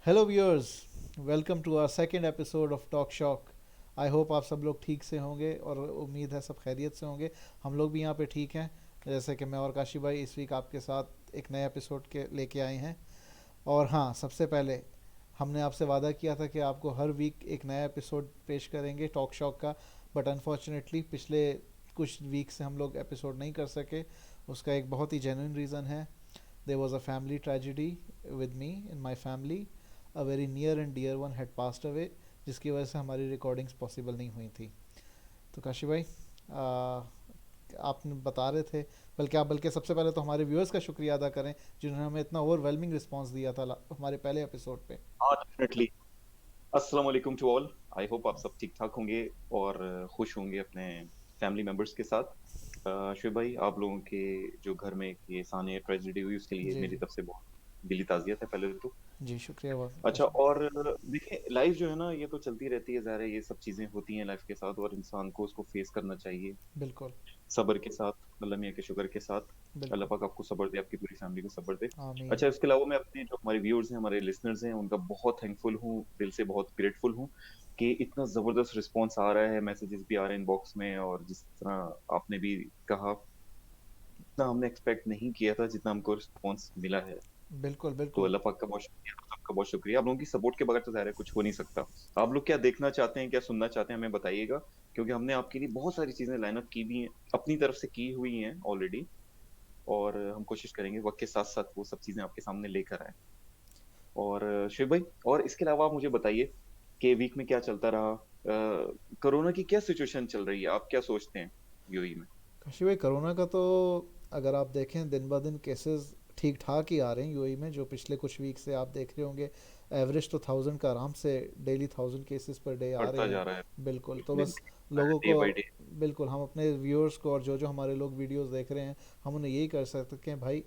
Hello viewers, welcome to our second episode of talk shock. I hope आप सब लोग ठीक से होंगे और उम्मीद है सब खैरियत से होंगे। हम लोग भी यहाँ पे ठीक हैं। जैसे कि मैं और काशी भाई इस वीक आपके साथ एक नए एपिसोड के लेके आए हैं। और हाँ, सबसे पहले हमने आपसे वादा किया था कि आपको हर वीक एक नया एपिसोड पेश करेंगे टॉक शॉक का। बट अनफॉर्चुनेटली पिछले कुछ वीक से हम लोग एपिसोड नहीं कर सके। उसका एक बहुत ही जेन्युइन रीज़न है। There was a family tragedy with me in my family. A very near and dear one had passed away, जिसकी वजह से हमारी रिकॉर्डिंग्स पॉसिबल नहीं हुई थी। तो काशी भाई, आपने बता रहे थे, बल्कि सबसे पहले तो हमारे व्यूअर्स का शुक्रिया अदा करें जिन्होंने हमें इतना ओवरवेलमिंग रिस्पांस दिया था हमारे पहले एपिसोड पे। हाँ, डेफिनेटली। अस्सलाम वालेकुम टू ऑल। आई होप आप सब ठीक ठाक होंगे और खुश होंगे अपने फैमिली मेंबर्स के साथ। शुभ भाई, आप लोगों के जो घर में ये सानया ट्रेजेडी हुई उसके लिए जी मेरी जी। तरफ से बहुत दिली ताज़ियत है पहले तो। जी शुक्रिया बहुत अच्छा, काशी भाई। और देखिए लाइफ जो है ना ये तो चलती रहती है, ज़ाहिर है ये सब चीज़ें होती हैं लाइफ के साथ और इंसान को उसको फेस करना चाहिए बिल्कुल। सब्र के साथ, अल्लाह मियाँ के शुक्र के साथ। अल्लाह बिल्कुल। पाक आपको सब्र दे, आपकी पूरी फैमिली को सब्र दे। आमीन। अच्छा, इसके अलावा मैं अपने जो हमारे व्यूअर्स हैं, हमारे लिसनर्स हैं, उनका बहुत थैंकफुल हूँ, दिल से बहुत ग्रेटफुल हूँ कि इतना ज़बरदस्त रिस्पॉन्स आ रहा है, मैसेजेस भी आ रहे हैं इनबॉक्स में, और जिस तरह आपने भी कहा, इतना हमने एक्सपेक्ट नहीं किया था जितना हमको रिस्पॉन्स मिला है। बिल्कुल तो बिल्कुल। अल्लाह पाक का बहुत शुक्रिया, आप सबका बहुत शुक्रिया। आप लोगों की सपोर्ट के बगैर तो ज़ाहिर है कुछ हो नहीं सकता। आप लोग क्या देखना चाहते हैं, क्या सुनना चाहते हैं, हमें बताइएगा, क्योंकि हमने आपके लिए बहुत सारी चीज़ें लाइन अप की भी हैं, अपनी तरफ से की हुई हैं ऑलरेडी, और हम कोशिश करेंगे वक्त के साथ साथ वो सब चीजें आपके सामने लेकर आए। और शिव भाई, और इसके अलावा आप मुझे बताइए कि वीक में क्या चलता रहा। कोरोना की क्या सिचुएशन चल रही है, आप क्या सोचते हैं यूएई में? काशी भाई, कोरोना का तो अगर आप देखें दिन ब दिन केसेस ठीक ठाक ही आ रहे हैं यूएई में। जो पिछले कुछ वीक से आप देख रहे होंगे, एवरेज तो 1000 का आराम से डेली 1000 केसेस पर डे आ रहे बढ़ता जा हैं। रहा है, बिल्कुल, तो दिन बस लोगों डे को, बाई डे। बिल्कुल हम अपने व्यूअर्स को और जो हमारे लोग वीडियोस देख रहे हैं, हम उन्हें यही कर सकते हैं भाई,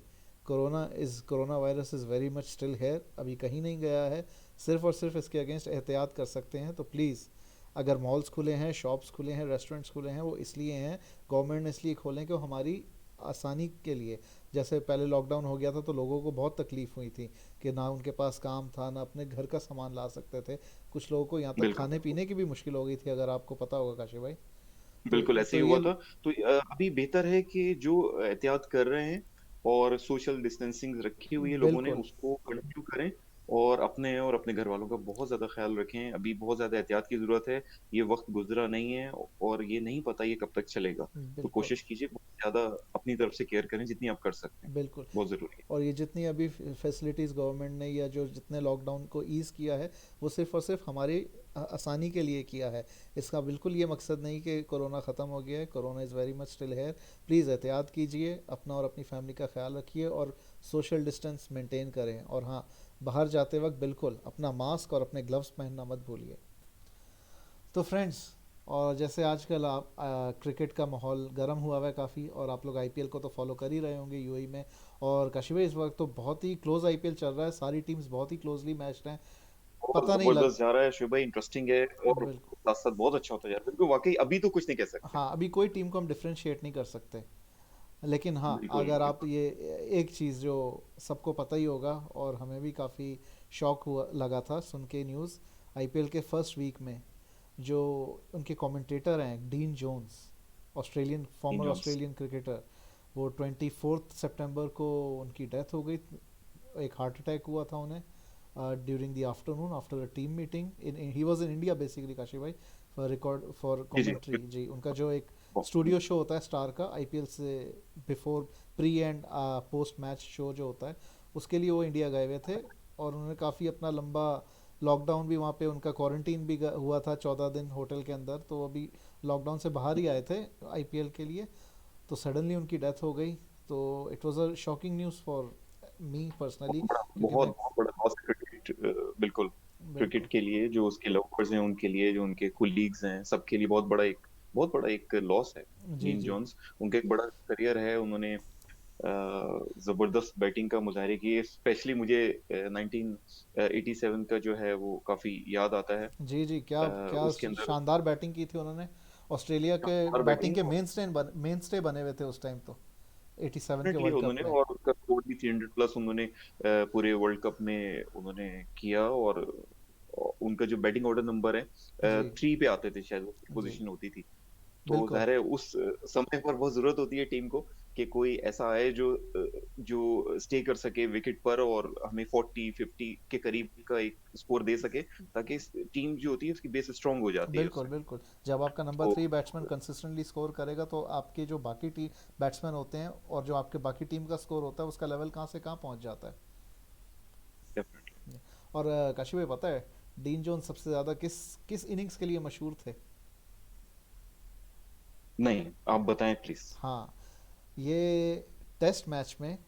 corona virus is very much still here, अभी कहीं नहीं गया है। सिर्फ और सिर्फ इसके अगेंस्ट एहतियात कर सकते हैं। तो प्लीज़, अगर मॉल्स खुले हैं, शॉप्स खुले हैं, रेस्टोरेंट्स खुले हैं, वो इसलिए हैं, गवर्नमेंट ने इसलिए खोलें कि वो हमारी आसानी के लिए। जैसे पहले लॉकडाउन हो गया था तो लोगों को बहुत तकलीफ़ हुई थी कि ना उनके पास काम था, ना अपने घर का सामान ला सकते थे। कुछ लोगों को यहाँ तक बिल्कुल खाने पीने की भी मुश्किल हो गई थी, अगर आपको पता होगा काशी भाई। तो बिल्कुल ऐसे तो ही ये, हुआ था। तो अभी बेहतर है कि जो एहतियात कर रहे हैं और सोशल डिस्टेंसिंग रखी हुई है लोगों ने, बिल्कुल उसको कंटिन्यू करें, और अपने घर वालों का बहुत ज्यादा ख्याल रखें। अभी बहुत ज्यादा एहतियात की जरूरत है, ये वक्त गुजरा नहीं है और ये नहीं पता ये कब तक चलेगा। तो बिल्कुल। कोशिश कीजिए बहुत ज्यादा अपनी तरफ से केयर करें जितनी आप कर सकते हैं, बिल्कुल। बहुत जरूरी है। और ये जितनी अभी फैसिलिटीज़ गवर्नमेंट ने या जो जितने लॉकडाउन को ईज़ किया है, वो सिर्फ़ और सिर्फ हमारी आसानी के लिए किया है। इसका बिल्कुल ये मकसद नहीं कि कोरोना ख़त्म हो गया है। Corona is very much still है। प्लीज़ एहतियात कीजिए, अपना और अपनी फैमिली का ख्याल रखिए और सोशल डिस्टेंस मेंटेन करें। और हाँ, बाहर जाते वक्त बिल्कुल अपना मास्क और अपने ग्लव्स पहनना मत भूलिए। तो फ्रेंड्स, और जैसे आजकल आप क्रिकेट का माहौल गर्म हुआ हुआ है काफ़ी, और आप लोग आईपीएल को तो फॉलो कर ही रहे होंगे यूएई में। और कश्मीर इस वक्त तो बहुत ही क्लोज आईपीएल चल रहा है, सारी टीम्स बहुत ही क्लोजली मैच्ड हैं। बहुत पता नहीं लग, जबरदस्त जा रहा है शिव भाई, इंटरेस्टिंग है और बिल्कुल। साथ साथ बहुत अच्छा होता जा रहा है। बिल्कुल, वाकई अभी तो कुछ नहीं कह सकते। हाँ, अभी कोई टीम को हम डिफ्रेंशिएट नहीं कर सकते। लेकिन हाँ, बिल्कुल अगर आप बिल्कुल। ये, एक चीज़ जो सबको पता ही होगा और हमें भी काफ़ी शॉक हुआ लगा था सुन के न्यूज़, आईपीएल के फर्स्ट वीक में जो उनके कमेंटेटर हैं Dean Jones, Australian, team former Jones. Australian cricketer, वो 24 सितंबर को उनकी डेथ हो गई। एक हार्ट अटैक हुआ था उन्हें during the afternoon after a team meeting in, he was in India basically Kashi भाई, फॉर रिकॉर्ड फॉर जी जी कमेंट्री। जी, उनका जो एक बिल्कुल। स्टूडियो शो होता है स्टार का आईपीएल से before, pre and post match show जो होता है, उसके लिए वो इंडिया गए हुए थे। और उन्होंने काफ़ी अपना लंबा लॉकडाउन भी वहाँ पे, उनका क्वारंटीन भी हुआ था 14 दिन होटल के अंदर, तो वो अभी लॉकडाउन से बाहर ही आए थे आईपीएल के लिए। तो सडनली उनकी डेथ हो गई। तो it was a shocking news for me personally, क्योंकि मैं, बहुत बड़ा लॉस है क्रिकेट, बिल्कुल। क्रिकेट बिल्कुल। के लिए जो उसके लवर्स हैं उनके लिए, जो उनके कुलीग्स हैं, सबके लिए बहुत बड़ा एक लॉस है। जी डीन जी। जोन्स, उनका एक बड़ा करियर है, उन्होंने जबरदस्त बैटिंग का मुजाहरे किए। स्पेशली मुझे 1987 का जो है वो काफी याद आता है। जी जी, क्या क्या उसके अंदर शानदार बैटिंग की थी उन्होंने। ऑस्ट्रेलिया के शानदार बैटिंग बैटिंग, के मेन स्टे बने हुए थे उस टाइम तो, 87 के डेफिनेटली वर्ल्ड कप उन्होंने, में। और उसका भी 300 प्लस उन्होंने पूरे वर्ल्ड कप में उन्होंने किया। और उनका जो बैटिंग ऑर्डर नंबर है जी 3 पे आते थे शायद, वो जी पोजीशन होती थी। तो बिल्कुल ज़ाहिर है उस समय पर बहुत जरूरत होती है टीम को कि कोई ऐसा आए जो स्टे कर सके विकेट पर और हमें 40-50 के करीब का एक स्कोर दे सके, ताकि टीम जो होती है उसकी बेस स्ट्रांग हो जाती है बिल्कुल उससे। बिल्कुल। जब आपका नंबर तो 3 बैट्समैन कंसिस्टेंटली स्कोर करेगा तो आपके जो बाकी टीम बैट्समैन होते हैं और जो आपके बाकी टीम का स्कोर होता है उसका लेवल कहाँ से कहाँ पहुँच जाता डेफिनेटली। है। और काशी भाई पता है डीन जोन्स सबसे ज़्यादा किस किस इनिंग्स के लिए मशहूर थे? नहीं, आप बताएं प्लीज। हाँ, ये टेस्ट मैच में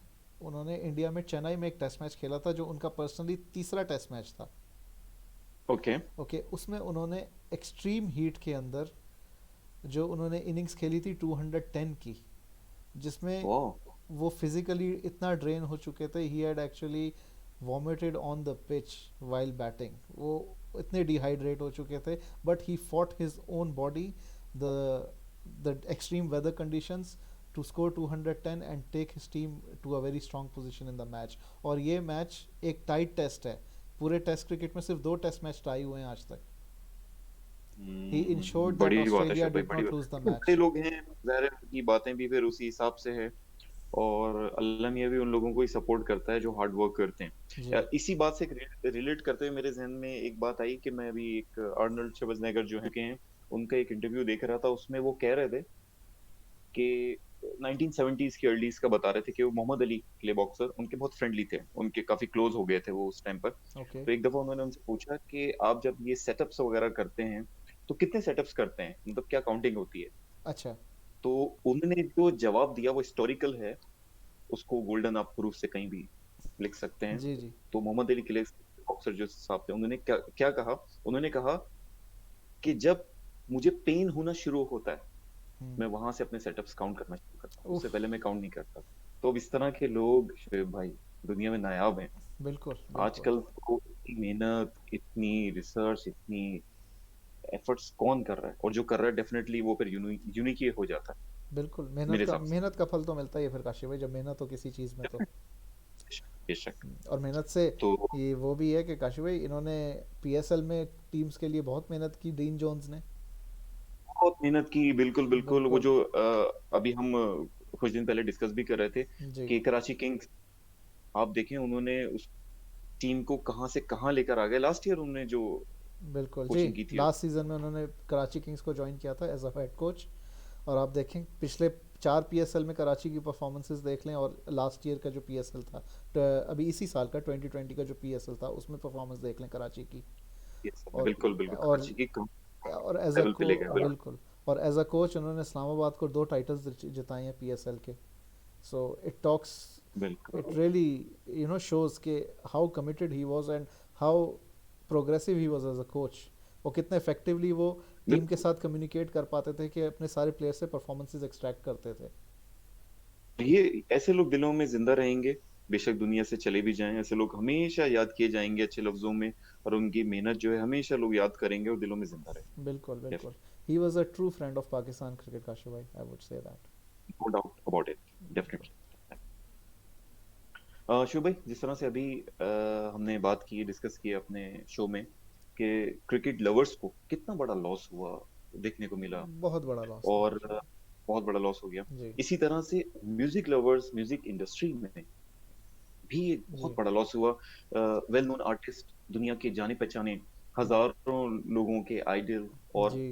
उन्होंने इंडिया में चेन्नई में एक टेस्ट मैच खेला था जो उनका पर्सनली तीसरा टेस्ट मैच था। ओके। ओके, उसमें उन्होंने एक्सट्रीम हीट के अंदर जो उन्होंने इनिंग्स खेली थी 210 की, जिसमें वाह। वो फिजिकली इतना ड्रेन हो चुके थे, he had actually vomited on the pitch while batting. वो इतने डिहाइड्रेट हो चुके थे, but he fought his own body the extreme weather conditions to score 210 and take his team to a very strong position in the match। और ये match एक tight test है। पूरे टेस्ट क्रिकेट में सिर्फ 2 टेस्ट मैच टाई हुए हैं आज तक। ही इंश्योर्ड दैट बड़ी बात है ऑस्ट्रेलिया शोभ भाई, डिड बड़ी नॉट बात लूज द है। बड़े मैच। लोग हैं, जाहिर है उनकी बातें भी फिर उसी हिसाब से है। और अल्लाह मियाँ भी उन लोगों को ही सपोर्ट करता है जो हार्ड वर्क करते हैं। जी इसी बात से रिलेट करते हुए मेरे जहन में एक बात आई कि मैं अभी एक अर्नल्ड श्वार्ज़नेगर जो हैं उनका एक इंटरव्यू देख रहा था। उसमें वो कह रहे थे कि 1970s के अर्लीज का बता रहे थे कि वो मोहम्मद अली क्ले बॉक्सर उनके बहुत फ्रेंडली थे, उनके काफी क्लोज हो गए थे वो उस टाइम पर। ओके तो एक दफा उन्होंने उनसे पूछा कि आप जब ये सेटअप्स वगैरह करते हैं तो कितने सेटअप्स करते हैं, मतलब क्या काउंटिंग होती है। अच्छा तो उन्होंने जो जवाब दिया वो हिस्टोरिकल है, उसको गोल्डन आप प्रूफ से कहीं भी लिख सकते हैं। जी जी तो मोहम्मद अली क्ले बॉक्सर जो साहब थे उन्होंने क्या क्या कहा, उन्होंने कहा कि जब मुझे पेन होना शुरू होता है हम्म मैं वहां से अपने सेटअप्स काउंट करना शुरू करता हूँ, उफ उससे पहले मैं काउंट नहीं करता। तो अब इस तरह के लोग शोएब भाई दुनिया में नायाब हैं। बिल्कुल बिल्कुल आजकल तो इतनी मेहनत, इतनी रिसर्च, इतनी एफर्ट्स कौन कर रहा है, और जो कर रहा है डेफिनेटली वो फिर यूनिक ही हो जाता है बिल्कुल। मेरे हिसाब से। मेहनत का फल तो मिलता ही है फिर काशी भाई, जब मेहनत हो किसी चीज़ में तो। बेशक बेशक। और मेहनत से तो ये वो भी है कि काशी भाई इन्होंने पीएसएल में टीम्स के लिए बहुत मेहनत की डीन जोन्स ने। बहुत मेहनत की, बिल्कुल बिल्कुल। वो बिल्कुल जो अभी हम कुछ दिन पहले डिस्कस भी कर रहे थे जी कि कराची किंग्स, आप देखें उन्होंने उस टीम को कहां से कहां लेकर आ गए। लास्ट ईयर उन्होंने जो बिल्कुल जी। कोचिंग की थी, लास्ट सीजन में उन्होंने कराची किंग्स को ज्वाइन किया था एज अ हेड कोच। और आप देखें पिछले 4 पीएसएल में कराची की परफॉर्मेंसेस देख लें, और लास्ट ईयर का जो पीएसएल था, तो अभी इसी साल का 2020 का जो पीएसएल था उसमें परफॉर्मेंस देख लें कराची की। और बिल्कुल बिल्कुल और कराची की और एज अ लेवल पे को ले गए बिल्कुल। बिल्कुल। और एज अ कोच उन्होंने इस्लामाबाद को 2 टाइटल्स जिताए हैं पीएसएल के। सो इट टॉक्स, it बिल्कुल really shows के how committed he was and how progressive he was as a coach। और कितने इफेक्टिवली वो टीम के बिल्कुल। साथ कम्युनिकेट कर पाते थे कि अपने सारे प्लेयर से परफॉर्मेंसेस एक्सट्रैक्ट करते थे। ये ऐसे लोग दिलों में जिंदा रहेंगे, बेशक दुनिया से चले भी जाएं, ऐसे लोग हमेशा याद किए जाएंगे अच्छे लफ्जों में। और उनकी मेहनत जो है हमेशा लोग याद करेंगे और दिलों में जिंदा बिल्कुल बिल्कुल। रहेंगे। He was a true friend of Pakistan cricket, Kashi भाई I would say that. No doubt about it. बिल्कुल डेफिनेटली। शिव भाई, जिस तरह से अभी हमने बात की, डिस्कस की अपने शो में कि क्रिकेट लवर्स को कितना बड़ा लॉस हुआ, देखने को मिला। बहुत बड़ा लॉस था और काशी बहुत बड़ा लॉस हो गया। भाई जी इसी तरह से म्यूजिक लवर्स, म्यूजिक इंडस्ट्री में भी एक बहुत जी बड़ा लॉस हुआ। वेल नोन आर्टिस्ट, दुनिया के जाने पहचाने, हजारों लोगों के आइडल और जी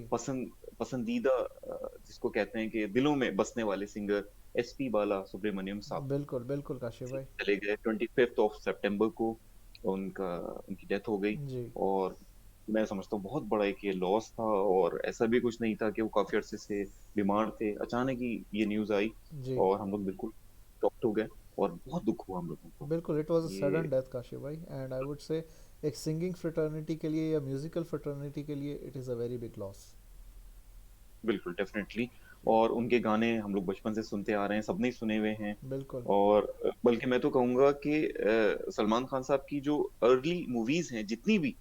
पसंदीदा, जिसको कहते हैं कि दिलों में बसने वाले सिंगर एसपी बाला सुब्रमण्यम साहब बिल्कुल बिल्कुल काशी भाई चले गए 25 सितंबर को। उनका उनकी डेथ हो गई। जी और मैं समझता हूँ बहुत बड़ा एक ये लॉस था, और ऐसा भी कुछ नहीं था कि वो काफी अरसे से बीमार थे, अचानक ही ये न्यूज आई जी और हम लोग बिल्कुल शॉक्ड हो गए। और बहुत दुख हुआ हम लोगों को। बिल्कुल। इट वाज अ ये सडन डेथ काशी भाई, एंड आई वुड से एक सिंगिंग फ्रेटर्निटी के लिए या म्यूजिकल फ्रेटर्निटी के लिए it is a very big loss. बिल्कुल डेफिनेटली। और उनके गाने हम लोग बचपन से सुनते आ रहे हैं, सबने ही सुने हुए हैं। बिल्कुल और बल्कि मैं तो कहूंगा कि सलमान खान साहब की जो अर्ली मूवीज हैं जितनी भी,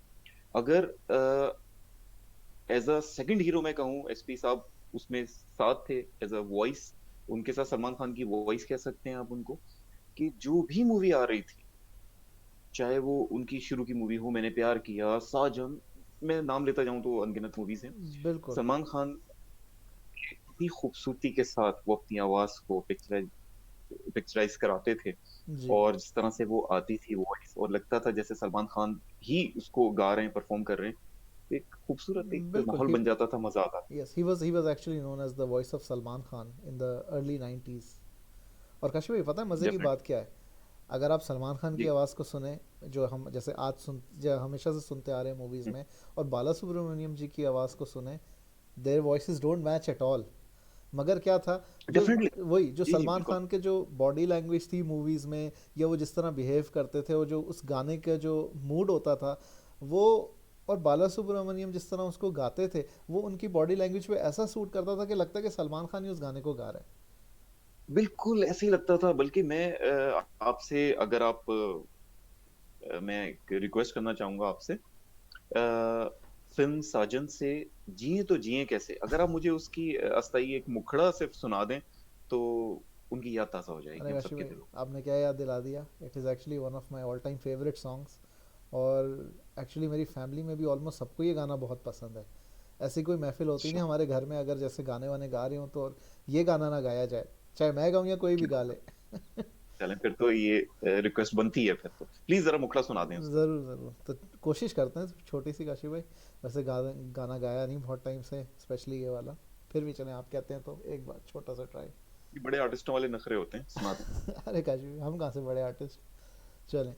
अगर एज अ सेकंड हीरो मैं कहूँ, एसपी साहब उसमें साथ थे एज अ वॉइस। उनके साथ सलमान खान की वॉइस कह सकते हैं आप उनको। कि जो भी मूवी आ रही थी, चाहे वो उनकी शुरू की मूवी हो मैंने प्यार किया, साजन, मैं नाम लेता जाऊँ तो अनगिनत मूवीज़ हैं। बिल्कुल। सलमान खान इतनी खूबसूरती के साथ वो अपनी आवाज़ को पिक्चराइज़ कराते थे जी। और जिस तरह से वो आती थी वॉइस और लगता था जैसे सलमान खान ही उसको गा रहे हैं, परफ़ॉर्म कर रहे हैं। एक खूबसूरत एक बिल्कुल। माहौल बन जाता था, मज़ा आता था। Yes, he was actually known as the voice of Salman Khan in the early 90s. और काशी भाई पता है मज़े की बात डेफ़िनेटली। क्या है? अगर आप सलमान खान की जी। आवाज़ को सुने, जो हम जैसे आज सुन जो हमेशा से सुनते आ रहे हैं मूवीज़ हुँ, में, और बाला सुब्रमण्यम जी की आवाज़ को सुने, there voices don't match at all. मगर क्या था, जो डेफ़िनेटली। वही जो जी, जी, सलमान बिल्कुल। खान के जो बॉडी लैंग्वेज थी मूवीज़ में, या वो जिस तरह बिहेव करते थे, और जो उस गाने का जो मूड होता था वो, और बाला सुब्रमण्यम जिस तरह उसको गाते थे, वो उनकी बॉडी लैंग्वेज पे ऐसा सूट करता था कि लगता है कि सलमान खान ही उस गाने को गा रहा है। बिल्कुल ऐसे ही लगता था बल्कि मैं आपसे अगर मैं एक रिक्वेस्ट करना चाहूँगा आपसे फ़िल्म साजन से जिए तो जिए कैसे? अगर आप मुझे उसकी अस्थाई एक मुखड़ा सिर्फ़ सुना दें, तो उनकी याद ताज़ा हो जाएगी अरे हम काशी सबके भाई, दिलों में। आपने क्या याद दिला दिया! It is actually one of my all time favourite songs. और एक्चुअली मेरी फैमिली में भी ऑलमोस्ट सबको ये गाना बहुत पसंद है। ऐसी कोई महफिल होती नहीं अच्छा, हमारे घर में, अगर जैसे गाने वाने गा रही हूँ तो ये गाना ना गाया जाए, चाहे मैं गाऊँ या कोई भी क्या गा ले। बात है। चलें फिर तो ये रिक्वेस्ट बनती है फिर तो। प्लीज़ ज़रा मुखड़ा सुना दें उसका। ज़रूर ज़रूर, तो कोशिश करते हैं छोटी सी काशी भाई। वैसे गाना गाया नहीं बहुत टाइम से, स्पेशली ये वाला। फिर भी चलें, आप कहते हैं तो एक बार छोटा सा ट्राई। ये बड़े आर्टिस्टों वाले नखरे होते हैं, सुना दें। अरे काशी भाई, हम कहाँ से बड़े आर्टिस्ट। चलें।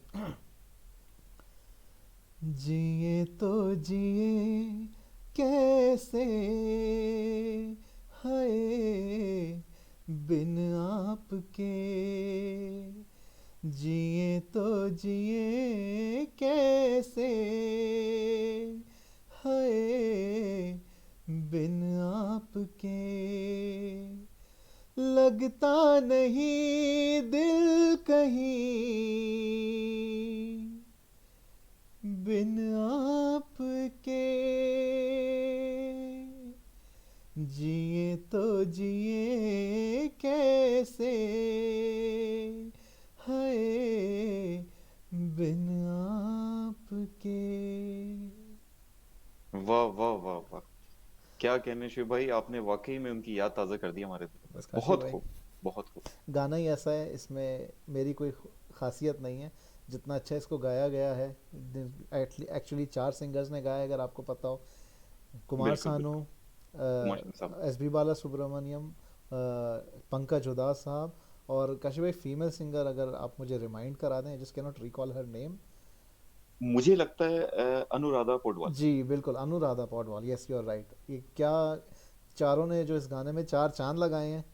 जिए तो जिए कैसे, हाय बिन आपके, जिए तो जिए कैसे, हाय बिन आपके, लगता नहीं दिल कहीं बिन आपके, जिए तो जिए कैसे, हाय बिन आपके। वाह, वाह, वाह, वाह! क्या कहने शिव भाई, आपने वाक़ई में उनकी याद ताज़ा कर दी हमारे दिलों में। बस काशी बहुत भाई, खूब, बहुत खूब। गाना ही ऐसा है, इसमें मेरी कोई खासियत नहीं है। जितना अच्छा इसको गाया गया है, एक्चुअली 4 सिंगर्स ने गाया है, अगर आपको पता हो। कुमार बिल्कुल, सानू, बिल्कुल। कुमार साहब। एस बी बाला सुब्रमण्यम, पंकज उदास साहब, और काशी भाई फीमेल सिंगर अगर आप मुझे रिमाइंड करा दें, just can not recall her name. मुझे लगता है अनुराधा पौडवाल। जी बिल्कुल, Anuradha Paudwal, yes you are right. ये क्या, चारों ने जो इस गाने में 4 चांद लगाए हैं।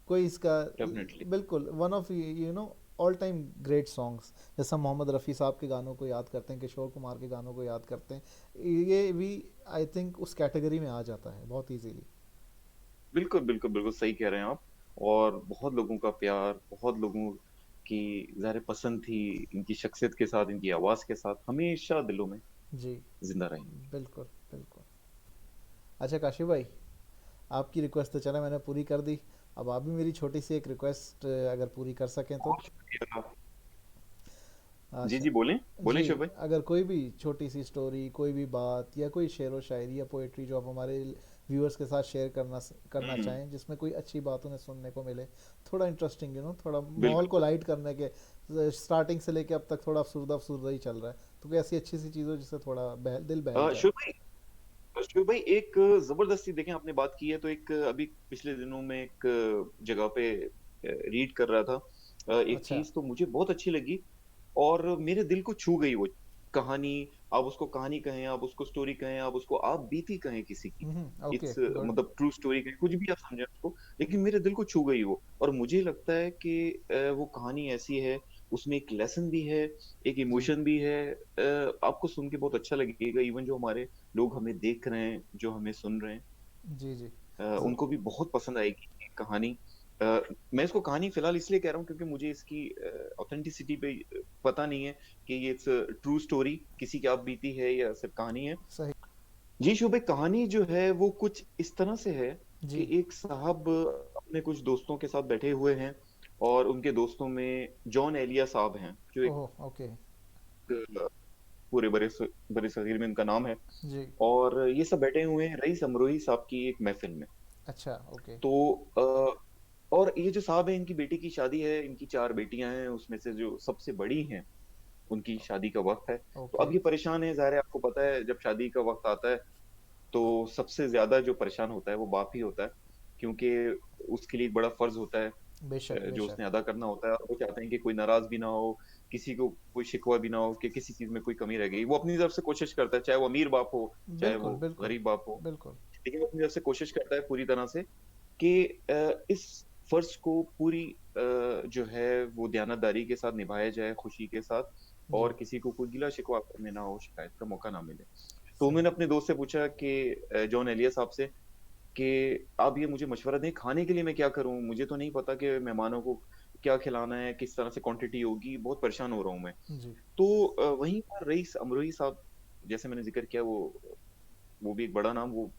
कोई इसका, डेफ़िनेटली। बिल्कुल one of all time great songs. जैसे हम मोहम्मद रफ़ी साहब के गानों को याद करते हैं, किशोर कुमार के गानों को याद करते हैं, ये भी आई थिंक उस कैटेगरी में आ जाता है बहुत इजीली। बिल्कुल, बिल्कुल, बिल्कुल सही कह रहे हैं आप और बहुत लोगों का प्यार, बहुत लोगों की ज़ाहिर है पसंद थी, इनकी शख्सियत के साथ, इनकी आवाज़ के साथ हमेशा दिलों में जी ज़िंदा रहेंगी। बिल्कुल बिल्कुल। अच्छा काशी भाई, आपकी रिक्वेस्ट तो चला मैंने पूरी कर दी। अब आप भी मेरी छोटी सी एक रिक्वेस्ट अगर पूरी कर सकें तो। बहुत शुक्रिया। जी, अच्छा। जी, बोलें, बोलें जी, शिव भाई। अगर कोई भी छोटी सी स्टोरी, कोई भी बात, या कोई शेर व शायरी या पोइट्री जो आप हमारे व्यूअर्स के साथ शेयर करना हुँ, चाहें, जिसमें कोई अच्छी बात उन्हें सुनने को मिले, थोड़ा इंटरेस्टिंग, थोड़ा माहौल को बिल्कुल। लाइट करने के, स्टार्टिंग से लेके अब तक थोड़ा अफसरदा अफसरदा ही चल रहा है, तो कोई ऐसी अच्छी सी चीज़ हो जिससे थोड़ा दिल बहल जाए। शिव भाई एक ज़बरदस्ती देखें आपने बात की है तो एक अभी पिछले दिनों में एक जगह पे रीड कर रहा था। एक अच्छा। चीज़ तो मुझे बहुत अच्छी लगी और मेरे दिल को छू गई वो कहानी। आप उसको कहानी कहें, आप उसको स्टोरी कहें, आप उसको आप बीती कहें किसी की। Okay it's good. मतलब ट्रू स्टोरी कहें, कुछ भी आप समझें उसको, लेकिन मेरे दिल को छू गई वो और मुझे लगता है कि वो कहानी ऐसी है, उसमें एक लेसन भी है, एक जी इमोशन भी है। आपको सुन के बहुत अच्छा लगेगा इवन जो हमारे लोग हमें देख रहे हैं, जो हमें सुन रहे हैं, जी जी। उनको भी बहुत पसंद आएगी ये कहानी। अ, मैं इसको कहानी फ़िलहाल इसलिए कह रहा हूँ क्योंकि मुझे इसकी ऑथेंटिसिटी पे पता नहीं है कि ये इट्स ट्रू स्टोरी किसी की आप बीती है या सिर्फ़ कहानी है। सही। जी, शोभे कहानी जो है वो कुछ इस तरह से है कि जी। एक साहब अपने कुछ दोस्तों के साथ बैठे हुए हैं और उनके दोस्तों में जॉन एलिया साहब हैं, जो एक ओह ओके। पूरे बरे सगीर में उनका नाम है। जी। और ये सब बैठे हुए हैं रईस अमरोही साहब की एक महफिल में। अच्छा ओके। तो और ये जो साहब है, इनकी बेटी की शादी है, इनकी 4 बेटियां हैं, उसमें से जो सबसे बड़ी हैं उनकी शादी का वक्त है। तो ओके। अब ये परेशान है, ज़ाहिर है आपको पता है जब शादी का वक्त आता है तो सबसे ज्यादा जो परेशान होता है वो बाप ही होता है, क्योंकि उसके लिए एक बड़ा फर्ज होता है बेशक जो बेशक। उसने अदा करना होता है, और वो चाहते हैं कि कोई नाराज भी ना हो, किसी को कोई शिकवा भी ना हो कि किसी चीज में कोई कमी रह गई। वो अपनी तरफ से कोशिश करता है, चाहे वो अमीर बाप हो चाहे वो बिल्कुल बिल्कुल। गरीब बाप हो, बिल्कुल। लेकिन वो अपनी तरफ से कोशिश करता है पूरी तरह से कि इस फर्ज को पूरी जो है वो दयानतदारी के साथ निभाया जाए, खुशी के साथ, और जी। किसी को कोई गिला शिकवा करने ना हो, शिकायत का मौका ना मिले। तो सही। उन्होंने अपने दोस्त से पूछा कि जॉन एलिया साहब से कि आप ये मुझे मशवरा दें, खाने के लिए मैं क्या करूं, मुझे तो नहीं पता कि मेहमानों को क्या खिलाना है, किस तरह से क्वांटिटी होगी, बहुत परेशान हो रहा हूं मैं। जी। तो वहीं पर रईस अमरोही साहब, जैसे मैंने जिक्र किया, वो भी एक बड़ा नाम, वो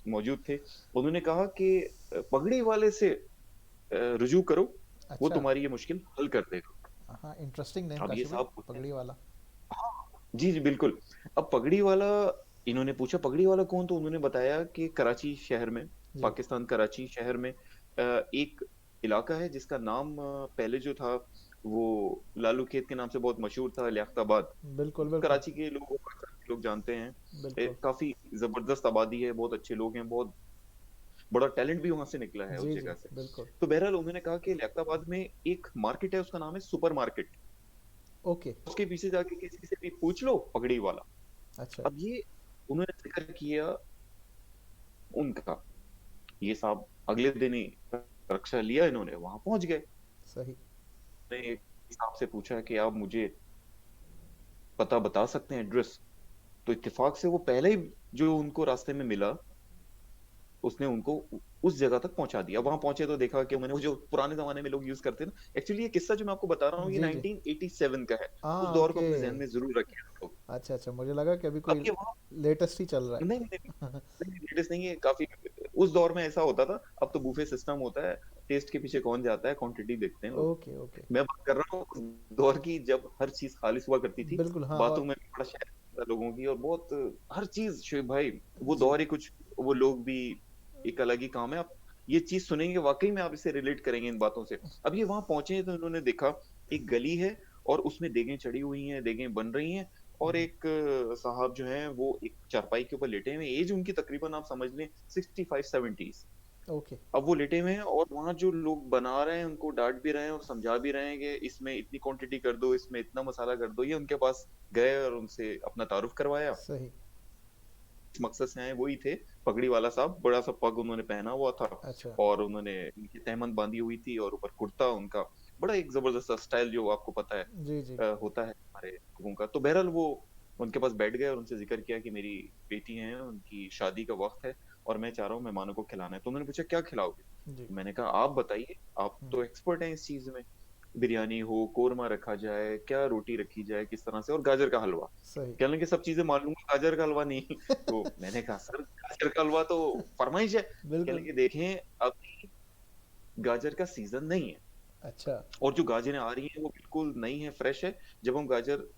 मौजूद थे। उन्होंने कहा कि पगड़ी वाले से रुजू करो, वो अच्छा। तुम्हारी ये मुश्किल हल कर देगा। हाँ इंटरेस्टिंग नेम अब ये काशी भाई, साहब पूछते हैं, पगड़ी वाला। हाँ, जी जी बिल्कुल। अब पगड़ी वाला, इन्होंने पूछा पगड़ी वाला कौन, तो उन्होंने बताया कि कराची शहर में, जी। पाकिस्तान कराची शहर में एक इलाका है जिसका नाम पहले जो था वो लालू खेत के नाम से बहुत मशहूर था, लियाकताबाद। बिल्कुल बिल्कुल। कराची के लोग, पाकिस्तान के लोग जानते हैं। बिल्कुल। काफी जबरदस्त आबादी है, बहुत अच्छे लोग हैं, बहुत बड़ा टैलेंट भी वहां से निकला है उस जी जी जगह से। बिल्कुल। तो बहरहाल उन्होंने कहा कि लियाकताबाद में एक मार्केट है, उसका नाम है सुपर मार्केट। ओके। उसके पीछे जाके किसी से भी पूछ लो, पगड़ी वाला। अच्छा। अब ये उन्होंने जिक्र किया उनका, ये साहब अगले दिन ही रक्षा लिया, इन्होंने वहां पहुंच गए। सही। ने साहब से पूछा कि आप मुझे पता बता सकते हैं, एड्रेस। तो इत्तेफाक से वो पहले ही जो उनको रास्ते में मिला, उसने उनको उस जगह तक पहुंचा दिया। वहां पहुंचे तो देखा कि मैंने वो जो पुराने जमाने में लोग यूज करते हैं ना, एक्चुअली ये किस्सा जो मैं आपको बता रहा हूँ ये जी जी। 1987 का है। उस हाँ दौर को ओके। अपने जहन में जरूर रखिए आप लोग। अच्छा अच्छा, मुझे लगा कि अभी अब कोई ये वहाँ, लेटेस्ट ही चल रहा नहीं नहीं नहीं, है। लेटेस्ट नहीं है काफी। उस दौर में ऐसा होता था, अब तो बुफे सिस्टम होता है, टेस्ट के पीछे कौन जाता है, क्वांटिटी देखते हैं लोग। Okay okay. मैं बात कर रहा हूँ उस दौर की जब हर चीज खालिश हुआ करती थी, बिल्कुल हाँ। बातों और में भी बड़ा शहर था लोगों की, और बहुत हर चीज, शोएब भाई, वो जी। दौर ही कुछ, वो लोग भी एक अलग ही काम है। आप ये चीज सुनेंगे वाकई में आप इसे रिलेट करेंगे इन बातों से। अब ये वहां पहुंचे हैं तो इन्होंने देखा एक गली है, और उसमें देगें चढ़ी हुई हैं, देगें बन रही हैं, और हम्म, एक साहब जो हैं वो एक चारपाई के ऊपर लेटे हुए, एज उनकी तकरीबन आप समझ लें 65-70। ओके। अब वो लेटे हुए हैं, और वहां जो लोग बना रहे हैं उनको डांट भी रहे हैं और समझा भी रहे हैं कि इसमें इतनी क्वांटिटी कर दो, इसमें इतना मसाला कर दो। ये उनके पास गए और उनसे अपना तारुफ करवाया। सही। इस मकसद से आए वही थे, पगड़ी वाला साहब, बड़ा सा पग उन्होंने पहना हुआ था, अच्छा। और उन्होंने नीचे तहमद बांधी हुई थी, और ऊपर कुर्ता उनका, बड़ा एक जबरदस्त स्टाइल जो आपको पता है जी जी। होता है हमारे लोगों का। तो बहरहाल वो उनके पास बैठ गए और उनसे जिक्र किया कि मेरी बेटी हैं, उनकी शादी का वक्त है, और मैं चाह रहा हूँ मेहमानों को खिलाना है। तो उन्होंने पूछा क्या खिलाओगे, जी। तो मैंने कहा आप बताइए, आप हम्म, तो एक्सपर्ट हैं इस चीज में, बिरयानी हो, कोरमा रखा जाए, क्या रोटी रखी जाए, किस तरह से, और गाजर का हलवा। सही। कहने लगे सब चीजें मालूम है, गाजर का हलवा नहीं। तो मैंने कहा सर गाजर का हलवा तो फरमाइश है। कहने बिल्कुल। लगे देखें, अभी गाजर का सीजन नहीं है, अच्छा। और जो गाजरें आ रही हैं वो बिल्कुल नई है, फ्रेश है। जब हम गाजर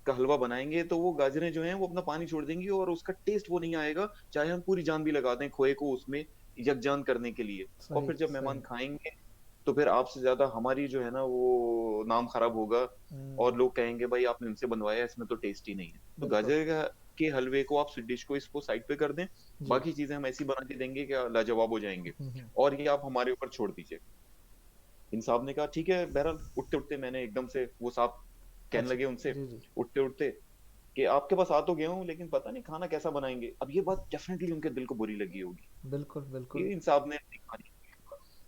का हलवा बनाएंगे तो वो गाजरें जो हैं वो अपना पानी छोड़ देंगी, और उसका टेस्ट वो नहीं आएगा, चाहे हम पूरी जान भी लगा दें खोए को उसमें यकजान करने के लिए। और सही फिर जब मेहमान सही। खाएंगे तो फिर आपसे ज्यादा हमारी जो है ना वो नाम खराब होगा, और हम्म, लोग कहेंगे भाई आपने इनसे बनवाया, इसमें तो टेस्ट ही नहीं है। तो बिल्कुल। के हलवे को आप स्वीट डिश को इसको साइड पे कर दें, जी। बाकी चीजें हम ऐसी बना के देंगे कि लाजवाब हो जाएंगे, हम्म। और ये आप हमारे ऊपर छोड़ दीजिए। इन साहब ने कहा ठीक है। बहरहाल उठते उठते मैंने एकदम से, वो साहब कहने अच्छा। लगे उनसे जी जी। उठते उठते कि आपके पास आ तो गया हूँ, लेकिन पता नहीं खाना कैसा बनाएंगे। अब ये बात डेफिनेटली उनके दिल को बुरी लगी होगी बिल्कुल बिल्कुल। कि इन साहब ने नहीं खानी।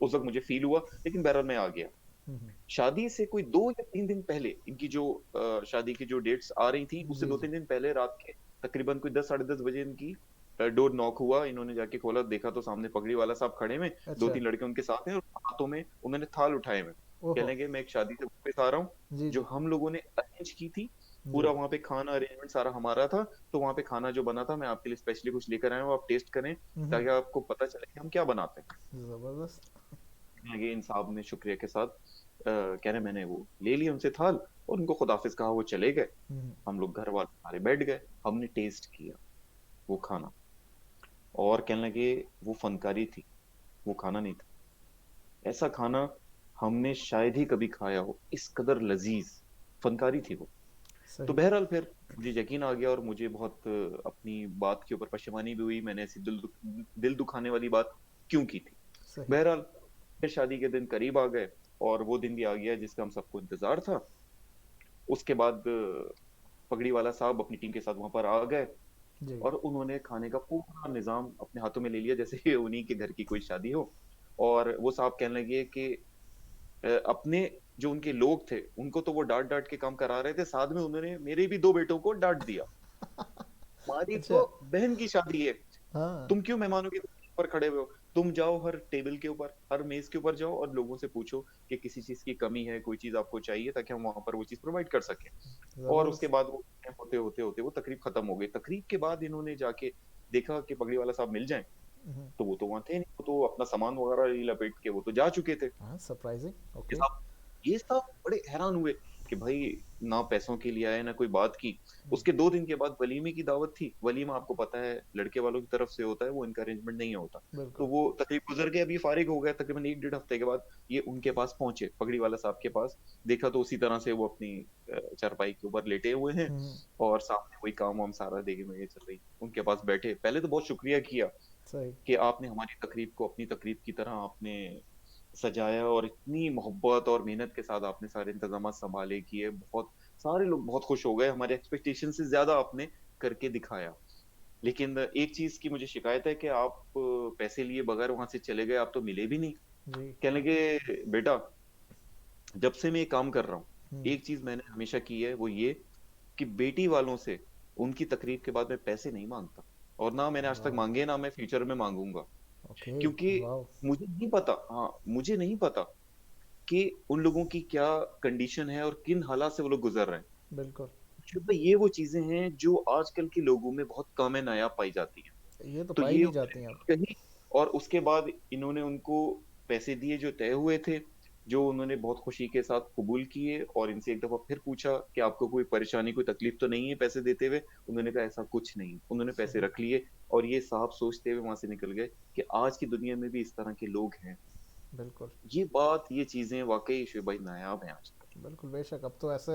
उस वक्त मुझे फील हुआ, लेकिन बहरहाल मैं आ गया। हम्म, शादी से कोई 2 या 3 दिन पहले, इनकी जो शादी की जो डेट्स आ रही थी, उससे जी दो जी। तीन दिन पहले रात के तकरीबन कोई 10 साढ़े 10 बजे इनकी डोर नॉक हुआ। इन्होंने जाके खोला, देखा तो सामने पगड़ी वाला साहब खड़े में, दो अच्छा। तीन लड़के उनके साथ हैं, और हाथों में उन्होंने थाल उठाए हुए। ओहो। कहने लगे मैं एक शादी से वापस आ रहा हूँ, जी जो जी। हम लोगों ने अरेंज की थी। जी। पूरा वहां पे खाना अरेंजमेंट सारा हमारा था, तो वहां पे खाना जो बना था मैं आपके लिए स्पेशली कुछ लेकर आया हूँ, आप टेस्ट करें हम्म। ताकि आपको पता चले कि हम क्या बनाते हैं। जबरदस्त। लगे इन साहब ने शुक्रिया के साथ कह रहे मैंने वो ले लिया उनसे थाल और उनको खुदाफिज कहा, वो चले गए। हम्म, हम लोग घर वाले सारे बैठ गए, हमने टेस्ट किया वो खाना, और कहने लगे वो फनकारी थी, वो खाना नहीं था। ऐसा खाना हमने शायद ही कभी खाया हो, इस कदर लजीज फनकारी थी वो। तो सही। बहरहाल फिर मुझे यकीन आ गया और मुझे बहुत अपनी बात के ऊपर पशेमानी भी हुई, मैंने ऐसी दिल दुखाने वाली बात क्यों की थी। सही। बहरहाल फिर शादी के दिन करीब आ गए और वो दिन भी आ गया जिसका हम सबको इंतजार था। उसके बाद पगड़ी वाला साहब अपनी टीम के साथ वहां पर आ गए जी। और उन्होंने खाने का पूरा निजाम अपने हाथों में ले लिया, जैसे कि उन्हीं के घर की कोई शादी हो। और वो साहब कहने लगे कि अपने जो उनके लोग थे उनको तो वो डांट डांट के काम करा रहे थे, साथ में उन्होंने मेरे भी दो बेटों को डांट दिया। हमारी अच्छा। तो बहन की शादी है, हाँ। तुम क्यों मेहमानों के ऊपर खड़े हुए हो? तुम जाओ हर टेबल के ऊपर, हर मेज के ऊपर जाओ और लोगों से पूछो कि किसी चीज की कमी है, कोई चीज आपको चाहिए, ताकि हम वहां पर वो चीज प्रोवाइड कर सकें। और उसके ज़बरदस्त। बाद वो होते होते होते वो तकरीब खत्म हो गई। तकरीब के बाद इन्होंने जाके देखा कि पगड़ी वाला साहब मिल जाए, हम्म, तो वो तो वहां थे नहीं, वो तो अपना सामान वगैरह ही लपेट के वो तो जा चुके थे। हाँ, सरप्राइजिंग। ये ओके। साहब ये साहब बड़े हैरान हुए कि भाई ना पैसों के लिए आए ना कोई बात की। उसके 2 दिन के बाद वलीमे की दावत थी। वलीमा आपको पता है लड़के वालों की तरफ से होता है, वो इनका अरेंजमेंट नहीं होता। तो बिल्कुल। वो तकरीब गुजर के अभी फारिग हो गया, तकरीबन 1 डेढ़ हफ्ते के बाद ये उनके पास पहुंचे, पगड़ी वाला साहब के पास। देखा तो उसी तरह से वो अपनी चारपाई के ऊपर लेटे हुए हैं हम्म। और सामने वही काम वाम सारा देखे में चल रही। उनके पास बैठे, पहले तो बहुत शुक्रिया किया सही। कि आपने हमारी तकरीब को अपनी तकरीब की तरह आपने सजाया और इतनी मोहब्बत और मेहनत के साथ आपने सारे इंतजाम संभाले किए। बहुत सारे लोग बहुत खुश हो गए, हमारे एक्सपेक्टेशन से ज्यादा आपने करके दिखाया। लेकिन एक चीज की मुझे शिकायत है कि आप पैसे लिए बगैर वहां से चले गए, आप तो मिले भी नहीं। जी। कहने लगे बेटा, जब से मैं ये काम कर रहा हूँ हम्म। एक चीज मैंने हमेशा की है, वो ये कि बेटी वालों से उनकी तकरीब के बाद मैं पैसे नहीं मांगता, और ना मैंने आज तक वाह। मांगे, ना मैं फ्यूचर में मांगूंगा। ओके। क्योंकि वाह। मुझे नहीं पता, हाँ मुझे नहीं पता कि उन लोगों की क्या कंडीशन है और किन हालात से वो लोग गुजर रहे हैं। बिल्कुल। क्योंकि भाई ये वो चीजें हैं जो आजकल के लोगों में बहुत कम है, नायाब पाई जाती हैं। ये तो तो पाई ये नहीं उन्होंने जाती हैं अब। कही, और उसके बाद इन्होंने उनको पैसे दिए जो तय हुए थे, जो उन्होंने बहुत खुशी के साथ कबूल किए। और इनसे एक दफा फिर पूछा कि आपको कोई परेशानी कोई तकलीफ तो नहीं है पैसे देते हुए? उन्होंने कहा ऐसा कुछ नहीं, उन्होंने पैसे सही। रख लिए। और ये साहब सोचते हुए वहां से निकल गए कि आज की दुनिया में भी इस तरह के लोग हैं। बिल्कुल। ये बात, ये चीजें वाकई शुभ भाई नायाब हैं आज। बिल्कुल बेशक, अब तो ऐसे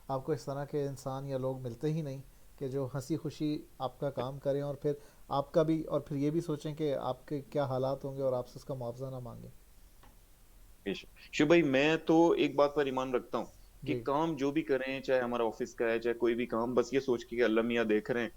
आपको इस तरह के इंसान या लोग मिलते ही नहीं कि जो हंसी खुशी आपका काम करें और फिर आपका भी, और फिर ये भी सोचें कि आपके क्या हालात होंगे और आपसे उसका मुआवजा ना मांगें। बेशक शिव भाई, मैं तो एक बात पर ईमान रखता हूँ कि जी। काम जो भी करें, चाहे हमारा ऑफिस का है चाहे कोई भी काम, बस ये सोच के कि अल्लाह मियाँ देख रहे हैं,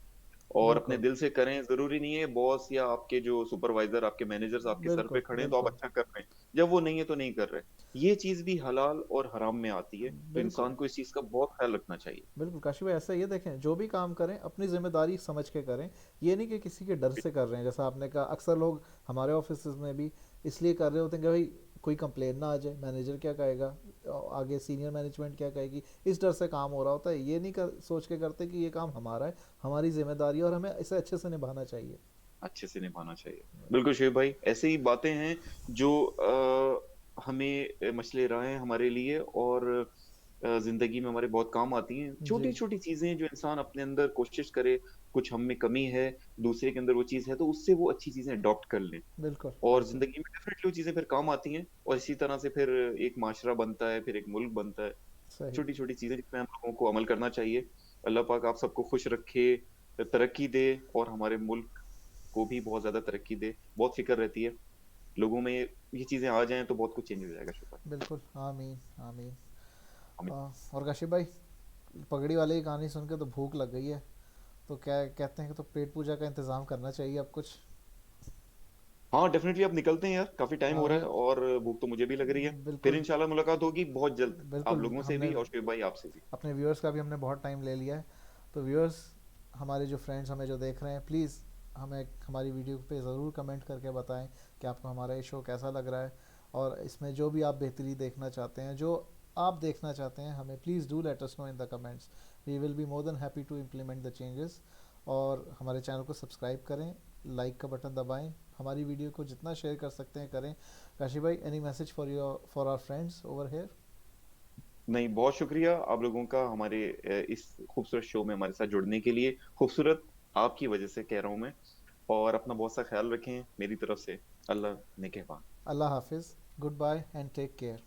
और अपने बिल्कुल। दिल से करें। जरूरी नहीं है बॉस या आपके जो सुपरवाइजर, आपके मैनेजर्स आपके सर पे बिल्कुल। खड़े हैं तो आप बिल्कुल। अच्छा कर रहे हैं, जब वो नहीं है तो नहीं कर रहे। ये चीज भी हलाल और हराम में आती है, तो बिल्कुल। इंसान को इस चीज का बहुत ख्याल रखना चाहिए। बिल्कुल काशी भाई, ऐसा ये देखें, जो भी काम करें अपनी जिम्मेदारी समझ के करें। ये नहीं कि किसी के डर से कर रहे हैं। जैसा आपने कहा, अक्सर लोग हमारे ऑफिस में भी इसलिए कर रहे होते हैं कि भाई कोई कंप्लेन ना आ जाए, मैनेजर क्या कहेगा, आगे सीनियर मैनेजमेंट क्या कहेगी, इस डर से काम हो रहा होता है। ये नहीं कर सोच के करते कि ये काम हमारा है, हमारी जिम्मेदारी है और हमें इसे अच्छे से निभाना चाहिए। अच्छे से निभाना चाहिए। बिल्कुल शिव भाई, ऐसे ही बातें हैं जो हमें मसले राह हैं हमारे लिए, और जिंदगी में हमारे बहुत काम आती हैं। छोटी जी। छोटी चीजें जो इंसान अपने अंदर कोशिश करे, कुछ हम में कमी है, दूसरे के अंदर वो चीज है, तो उससे वो अच्छी चीजें अडॉप्ट कर लें, बिल्कुल। और बिल्कुल। जिंदगी में डेफिनेटली वो चीजें फिर काम आती हैं। और इसी तरह से फिर एक माशरा बनता है, फिर एक मुल्क बनता है। सही। छोटी छोटी चीजें जिसमें हम लोगों को अमल करना चाहिए। अल्लाह पाक आप सबको खुश रखे, तरक्की दे, और हमारे मुल्क को भी बहुत ज्यादा तरक्की दे। बहुत फिक्र रहती है लोगों में, ये चीजें आ जाएं तो बहुत कुछ चेंज हो जाएगा। शुक्र। बिल्कुल। आमीन। आमीन। हमें और काशिफ भाई, पगड़ी वाले की कहानी सुन के तो भूख लग गई है। तो क्या कहते हैं कि तो पेट पूजा का इंतज़ाम करना चाहिए अब कुछ। हाँ डेफिनेटली, अब निकलते हैं यार, काफी टाइम हो रहा है आमीन। और भूख तो मुझे भी लग रही है। फिर बिल्कुल। इंशाल्लाह मुलाकात होगी बहुत जल्द, आप बिल्कुल लोगों से हमने भी और शिव भाई आपसे भी। अपने व्यूअर्स का भी हमने बहुत टाइम ले लिया है। तो व्यूअर्स, हमारे जो फ्रेंड्स हमें जो देख रहे हैं, प्लीज़ हमें हमारी वीडियो पे ज़रूर कमेंट करके बताएं कि आपको हमारा ये शो कैसा लग रहा है। और इसमें जो भी आप बेहतरी देखना चाहते हैं, जो आप देखना चाहते हैं, हमें please do let us know in the comments. We will be more than happy to implement the changes. और हमारे चैनल को सब्सक्राइब करें, लाइक का बटन दबाएं, हमारी वीडियो को जितना शेयर कर सकते हैं करें। काशी भाई, any message for our friends over here? नहीं, बहुत शुक्रिया आप लोगों का हमारे इस खूबसूरत शो में हमारे साथ जुड़ने के लिए। खूबसूरत आपकी वजह से कह रहा हूं मैं। और अपना बहुत सा ख्याल रखें मेरी तरफ से। अल्लाह निगहबान। अल्लाह हाफिज़, good bye and take care.